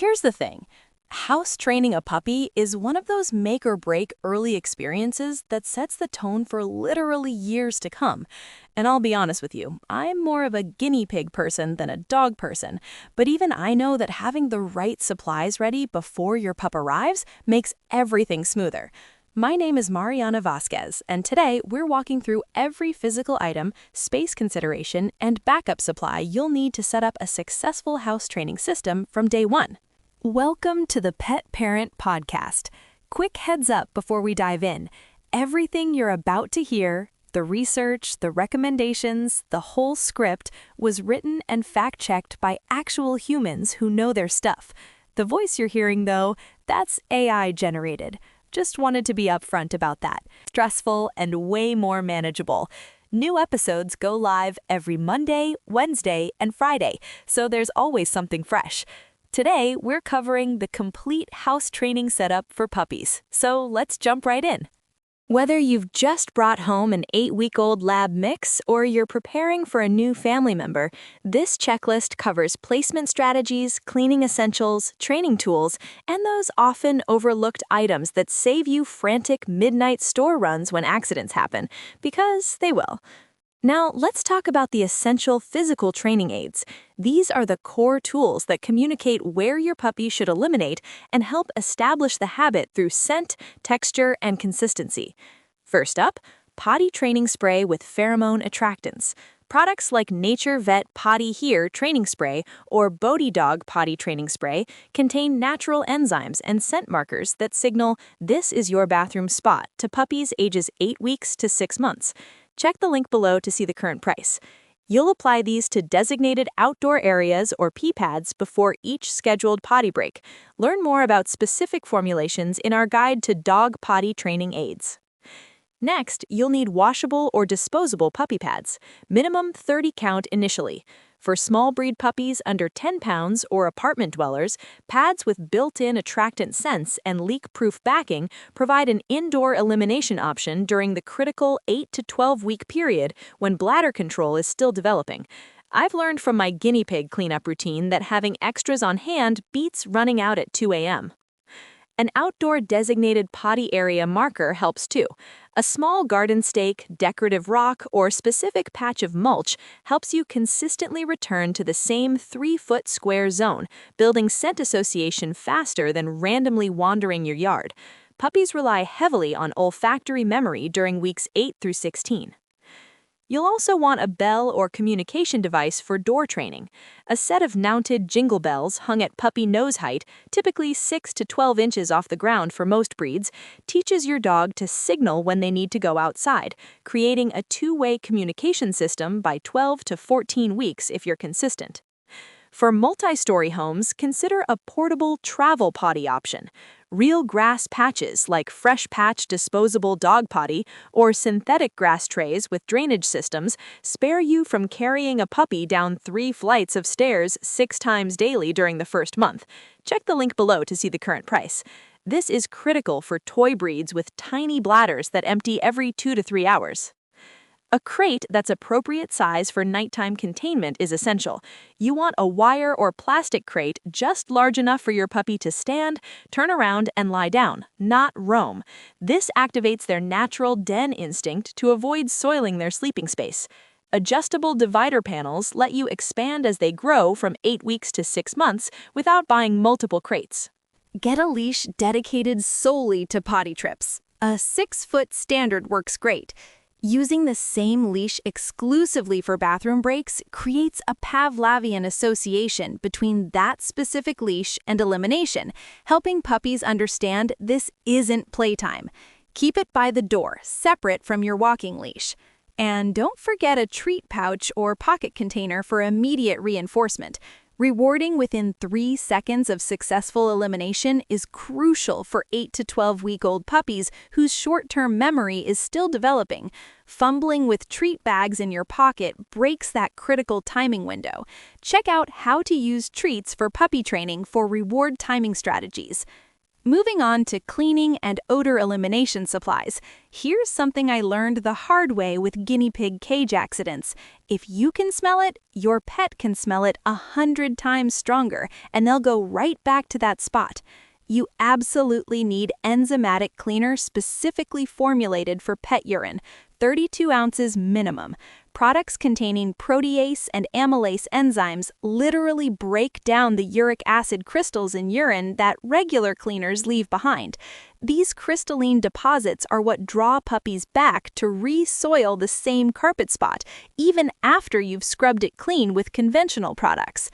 Here's the thing. House training a puppy is one of those make or break early experiences that sets the tone for literally years to come. And I'll be honest with you, I'm more of a guinea pig person than a dog person, but even I know that having the right supplies ready before your pup arrives makes everything smoother. My name is Mariana Vasquez, and today we're walking through every physical item, space consideration, and backup supply you'll need to set up a successful house training system from day one. Welcome to the Pet Parent Podcast. Quick heads up before we dive in. Everything you're about to hear, the research, the recommendations, the whole script, was written and fact-checked by actual humans who know their stuff. The voice you're hearing, though, that's AI-generated. Just wanted to be upfront about that. Stressful and way more manageable. New episodes go live every Monday, Wednesday, and Friday, so there's always something fresh. Today, we're covering the complete house training setup for puppies, so let's jump right in. Whether you've just brought home an 8-week-old lab mix or you're preparing for a new family member, this checklist covers placement strategies, cleaning essentials, training tools, and those often overlooked items that save you frantic midnight store runs when accidents happen, because they will. Now, let's talk about the essential physical training aids. These are the core tools that communicate where your puppy should eliminate and help establish the habit through scent, texture, and consistency. First up, potty training spray with pheromone attractants. Products like Nature Vet Potty Here training spray or Bodhi Dog potty training spray contain natural enzymes and scent markers that signal this is your bathroom spot to puppies ages 8 weeks to 6 months. Check the link below to see the current price. You'll apply these to designated outdoor areas or pee pads before each scheduled potty break. Learn more about specific formulations in our guide to dog potty training aids. Next, you'll need washable or disposable puppy pads, minimum 30 count initially. For small breed puppies under 10 pounds or apartment dwellers, pads with built-in attractant scents and leak-proof backing provide an indoor elimination option during the critical 8 to 12-week period when bladder control is still developing. I've learned from my guinea pig cleanup routine that having extras on hand beats running out at 2 a.m. An outdoor designated potty area marker helps too. A small garden stake, decorative rock, or specific patch of mulch helps you consistently return to the same 3-foot square zone, building scent association faster than randomly wandering your yard. Puppies rely heavily on olfactory memory during weeks 8 through 16. You'll also want a bell or communication device for door training. A set of mounted jingle bells hung at puppy nose height, typically 6 to 12 inches off the ground for most breeds, teaches your dog to signal when they need to go outside, creating a two-way communication system by 12 to 14 weeks if you're consistent. For multi-story homes, consider a portable travel potty option. Real grass patches like Fresh Patch disposable dog potty or synthetic grass trays with drainage systems spare you from carrying a puppy down 3 flights of stairs 6 times daily during the first month. Check the link below to see the current price. This is critical for toy breeds with tiny bladders that empty every 2 to 3 hours. A crate that's appropriate size for nighttime containment is essential. You want a wire or plastic crate just large enough for your puppy to stand, turn around, and lie down, not roam. This activates their natural den instinct to avoid soiling their sleeping space. Adjustable divider panels let you expand as they grow from 8 weeks to 6 months without buying multiple crates. Get a leash dedicated solely to potty trips. A 6-foot standard works great. Using the same leash exclusively for bathroom breaks creates a Pavlovian association between that specific leash and elimination, helping puppies understand this isn't playtime. Keep it by the door, separate from your walking leash. And don't forget a treat pouch or pocket container for immediate reinforcement. Rewarding within 3 seconds of successful elimination is crucial for 8 to 12-week-old puppies whose short-term memory is still developing. Fumbling with treat bags in your pocket breaks that critical timing window. Check out how to use treats for puppy training for reward timing strategies. Moving on to cleaning and odor elimination supplies, here's something I learned the hard way with guinea pig cage accidents. If you can smell it, your pet can smell it 100 times stronger, and they'll go right back to that spot. You absolutely need enzymatic cleaner specifically formulated for pet urine, 32 ounces minimum. Products containing protease and amylase enzymes literally break down the uric acid crystals in urine that regular cleaners leave behind. These crystalline deposits are what draw puppies back to re-soil the same carpet spot, even after you've scrubbed it clean with conventional products.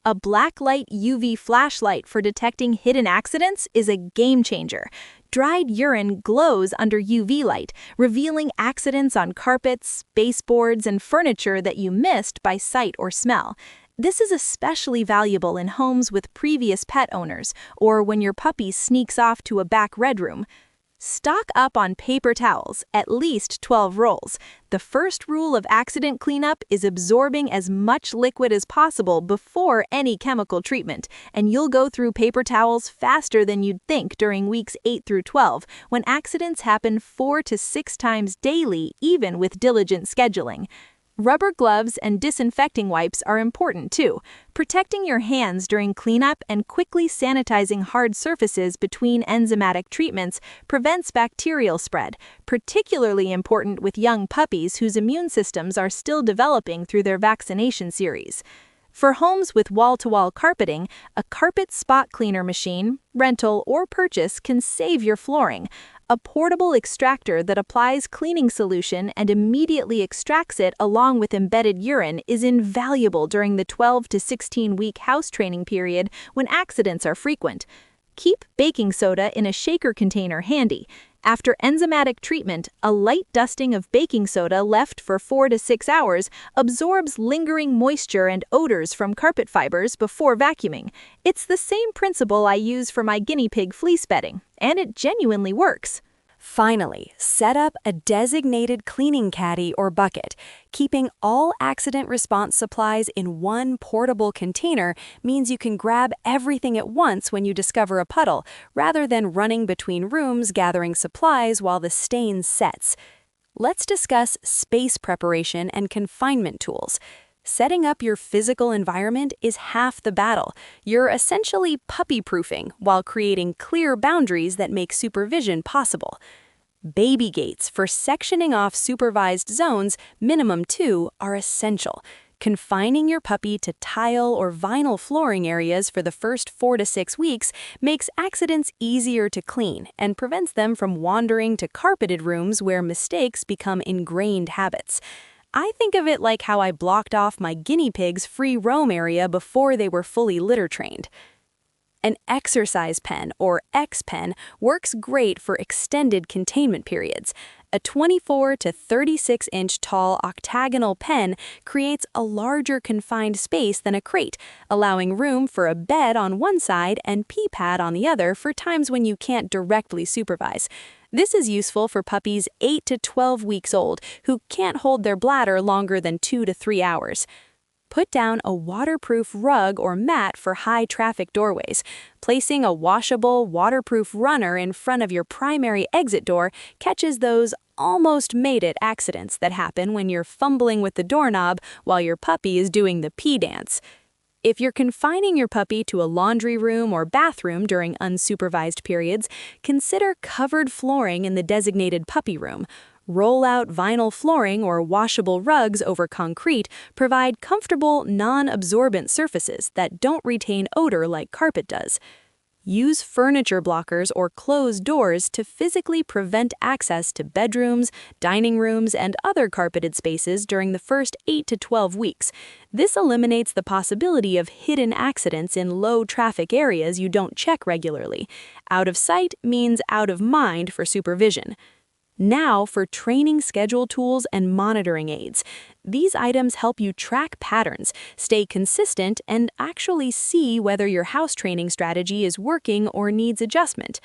A blacklight UV flashlight for detecting hidden accidents is a game changer. Dried urine glows under UV light, revealing accidents on carpets, baseboards, and furniture that you missed by sight or smell. This is especially valuable in homes with previous pet owners, or when your puppy sneaks off to a back bedroom. Stock up on paper towels, at least 12 rolls. The first rule of accident cleanup is absorbing as much liquid as possible before any chemical treatment, and you'll go through paper towels faster than you'd think during weeks 8 through 12, when accidents happen 4 to 6 times daily, even with diligent scheduling. Rubber gloves and disinfecting wipes are important too. Protecting your hands during cleanup and quickly sanitizing hard surfaces between enzymatic treatments prevents bacterial spread, particularly important with young puppies whose immune systems are still developing through their vaccination series. For homes with wall-to-wall carpeting, a carpet spot cleaner machine, rental, or purchase can save your flooring. A portable extractor that applies cleaning solution and immediately extracts it along with embedded urine is invaluable during the 12 to 16-week house training period when accidents are frequent. Keep baking soda in a shaker container handy. After enzymatic treatment, a light dusting of baking soda left for 4 to 6 hours absorbs lingering moisture and odors from carpet fibers before vacuuming. It's the same principle I use for my guinea pig fleece bedding, and it genuinely works. Finally, set up a designated cleaning caddy or bucket. Keeping all accident response supplies in one portable container means you can grab everything at once when you discover a puddle, rather than running between rooms gathering supplies while the stain sets. Let's discuss space preparation and confinement tools. Setting up your physical environment is half the battle. You're essentially puppy-proofing while creating clear boundaries that make supervision possible. Baby gates for sectioning off supervised zones, minimum 2, are essential. Confining your puppy to tile or vinyl flooring areas for the first 4 to 6 weeks makes accidents easier to clean and prevents them from wandering to carpeted rooms where mistakes become ingrained habits. I think of it like how I blocked off my guinea pig's free roam area before they were fully litter trained. An exercise pen, or X-pen, works great for extended containment periods. A 24 to 36-inch tall octagonal pen creates a larger confined space than a crate, allowing room for a bed on one side and pee pad on the other for times when you can't directly supervise. This is useful for puppies 8 to 12 weeks old who can't hold their bladder longer than 2 to 3 hours. Put down a waterproof rug or mat for high-traffic doorways. Placing a washable, waterproof runner in front of your primary exit door catches those almost-made-it accidents that happen when you're fumbling with the doorknob while your puppy is doing the pee dance. If you're confining your puppy to a laundry room or bathroom during unsupervised periods, consider covered flooring in the designated puppy room. Roll-out vinyl flooring or washable rugs over concrete provide comfortable, non-absorbent surfaces that don't retain odor like carpet does. Use furniture blockers or closed doors to physically prevent access to bedrooms, dining rooms, and other carpeted spaces during the first 8 to 12 weeks. This eliminates the possibility of hidden accidents in low-traffic areas you don't check regularly. Out of sight means out of mind for supervision. Now for training schedule tools and monitoring aids. These items help you track patterns, stay consistent, and actually see whether your house training strategy is working or needs adjustment.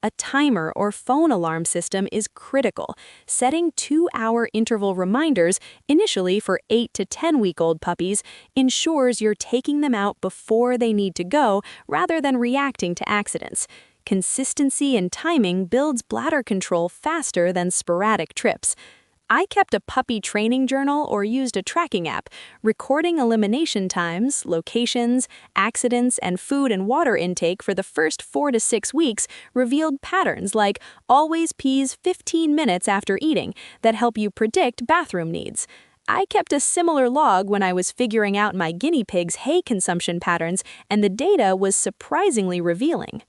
A timer or phone alarm system is critical. Setting 2-hour interval reminders, initially for 8 to 10-week-old puppies, ensures you're taking them out before they need to go rather than reacting to accidents. Consistency and timing builds bladder control faster than sporadic trips. I kept a puppy training journal or used a tracking app, recording elimination times, locations, accidents, and food and water intake for the first 4 to 6 weeks revealed patterns like always pees 15 minutes after eating that help you predict bathroom needs. I kept a similar log when I was figuring out my guinea pig's hay consumption patterns, and the data was surprisingly revealing.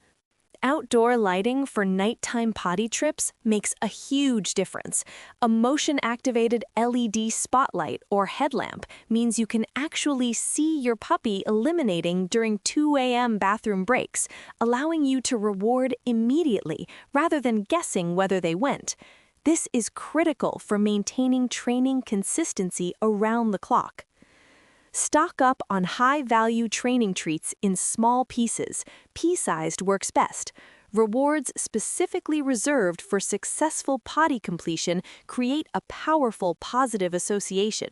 Outdoor lighting for nighttime potty trips makes a huge difference. A motion-activated LED spotlight or headlamp means you can actually see your puppy eliminating during 2 a.m. bathroom breaks, allowing you to reward immediately rather than guessing whether they went. This is critical for maintaining training consistency around the clock. Stock up on high-value training treats in small pieces. Pea-sized works best. Rewards specifically reserved for successful potty completion create a powerful positive association.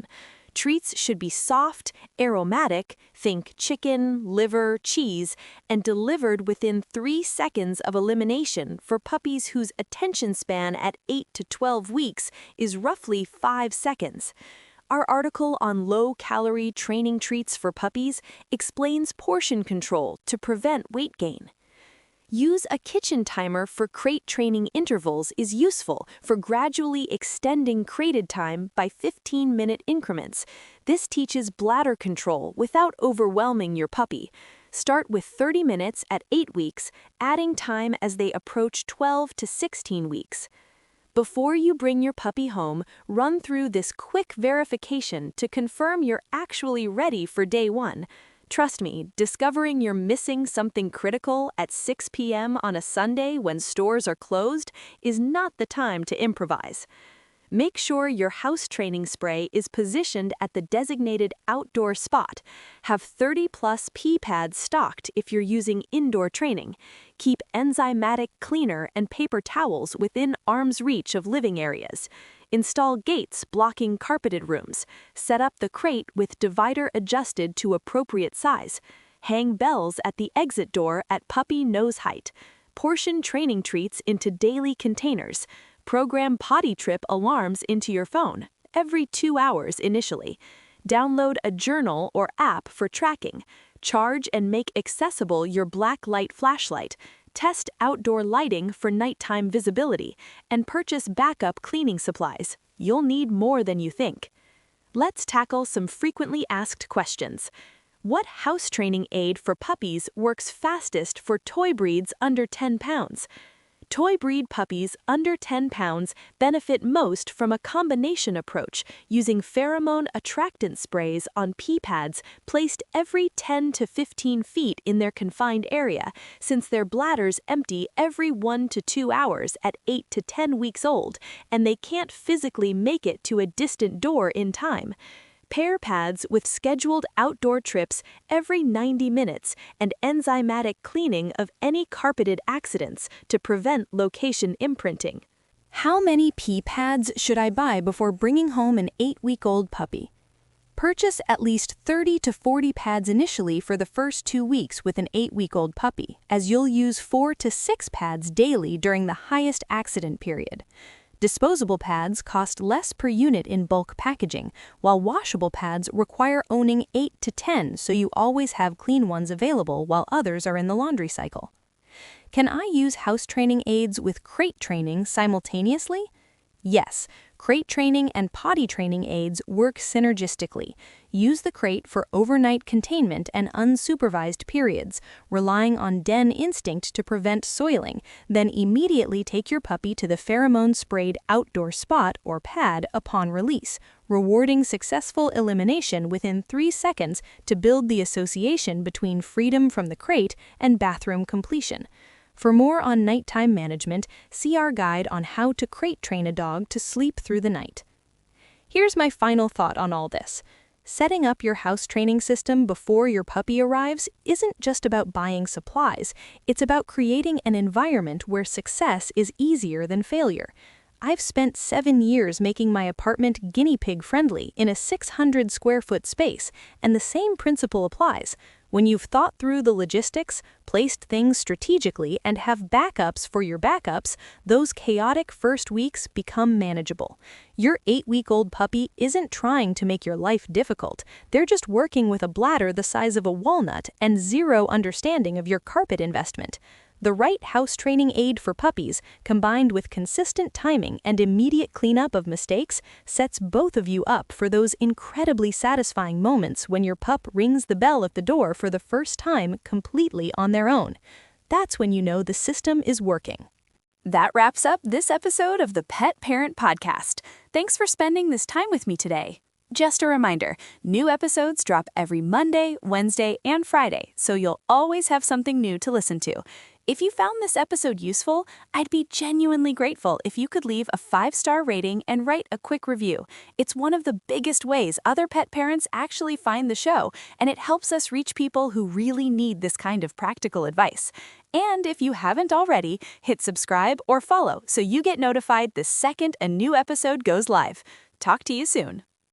Treats should be soft, aromatic, think chicken, liver, cheese, and delivered within 3 seconds of elimination for puppies whose attention span at 8 to 12 weeks is roughly 5 seconds. Our article on low-calorie training treats for puppies explains portion control to prevent weight gain. Use a kitchen timer for crate training intervals is useful for gradually extending crated time by 15-minute increments. This teaches bladder control without overwhelming your puppy. Start with 30 minutes at 8 weeks, adding time as they approach 12 to 16 weeks. Before you bring your puppy home, run through this quick verification to confirm you're actually ready for day 1. Trust me, discovering you're missing something critical at 6 p.m. on a Sunday when stores are closed is not the time to improvise. Make sure your house training spray is positioned at the designated outdoor spot. Have 30+ pee pads stocked if you're using indoor training. Keep enzymatic cleaner and paper towels within arm's reach of living areas. Install gates blocking carpeted rooms. Set up the crate with divider adjusted to appropriate size. Hang bells at the exit door at puppy nose height. Portion training treats into daily containers. Program potty trip alarms into your phone, every 2 hours initially. Download a journal or app for tracking. Charge and make accessible your black light flashlight. Test outdoor lighting for nighttime visibility. And purchase backup cleaning supplies. You'll need more than you think. Let's tackle some frequently asked questions. What house training aid for puppies works fastest for toy breeds under 10 pounds? Toy breed puppies under 10 pounds benefit most from a combination approach using pheromone attractant sprays on pee pads placed every 10 to 15 feet in their confined area, since their bladders empty every 1 to 2 hours at 8 to 10 weeks old, and they can't physically make it to a distant door in time. Pair pads with scheduled outdoor trips every 90 minutes and enzymatic cleaning of any carpeted accidents to prevent location imprinting. How many pee pads should I buy before bringing home an 8-week-old puppy? Purchase at least 30 to 40 pads initially for the first 2 weeks with an 8-week-old puppy, as you'll use 4 to 6 pads daily during the highest accident period. Disposable pads cost less per unit in bulk packaging, while washable pads require owning 8 to 10, so you always have clean ones available while others are in the laundry cycle. Can I use house training aids with crate training simultaneously? Yes, crate training and potty training aids work synergistically. Use the crate for overnight containment and unsupervised periods, relying on den instinct to prevent soiling, then immediately take your puppy to the pheromone-sprayed outdoor spot or pad upon release, rewarding successful elimination within 3 seconds to build the association between freedom from the crate and bathroom completion. For more on nighttime management, see our guide on how to crate train a dog to sleep through the night. Here's my final thought on all this. Setting up your house training system before your puppy arrives isn't just about buying supplies, it's about creating an environment where success is easier than failure. I've spent 7 years making my apartment guinea pig friendly in a 600 square foot space, and the same principle applies. When you've thought through the logistics, placed things strategically, and have backups for your backups, those chaotic first weeks become manageable. Your 8-week-old puppy isn't trying to make your life difficult. They're just working with a bladder the size of a walnut and zero understanding of your carpet investment. The right house training aid for puppies, combined with consistent timing and immediate cleanup of mistakes, sets both of you up for those incredibly satisfying moments when your pup rings the bell at the door for the first time completely on their own. That's when you know the system is working. That wraps up this episode of the Pet Parent Podcast. Thanks for spending this time with me today. Just a reminder, new episodes drop every Monday, Wednesday, and Friday, so you'll always have something new to listen to. If you found this episode useful, I'd be genuinely grateful if you could leave a 5-star rating and write a quick review. It's one of the biggest ways other pet parents actually find the show, and it helps us reach people who really need this kind of practical advice. And if you haven't already, hit subscribe or follow so you get notified the second a new episode goes live. Talk to you soon.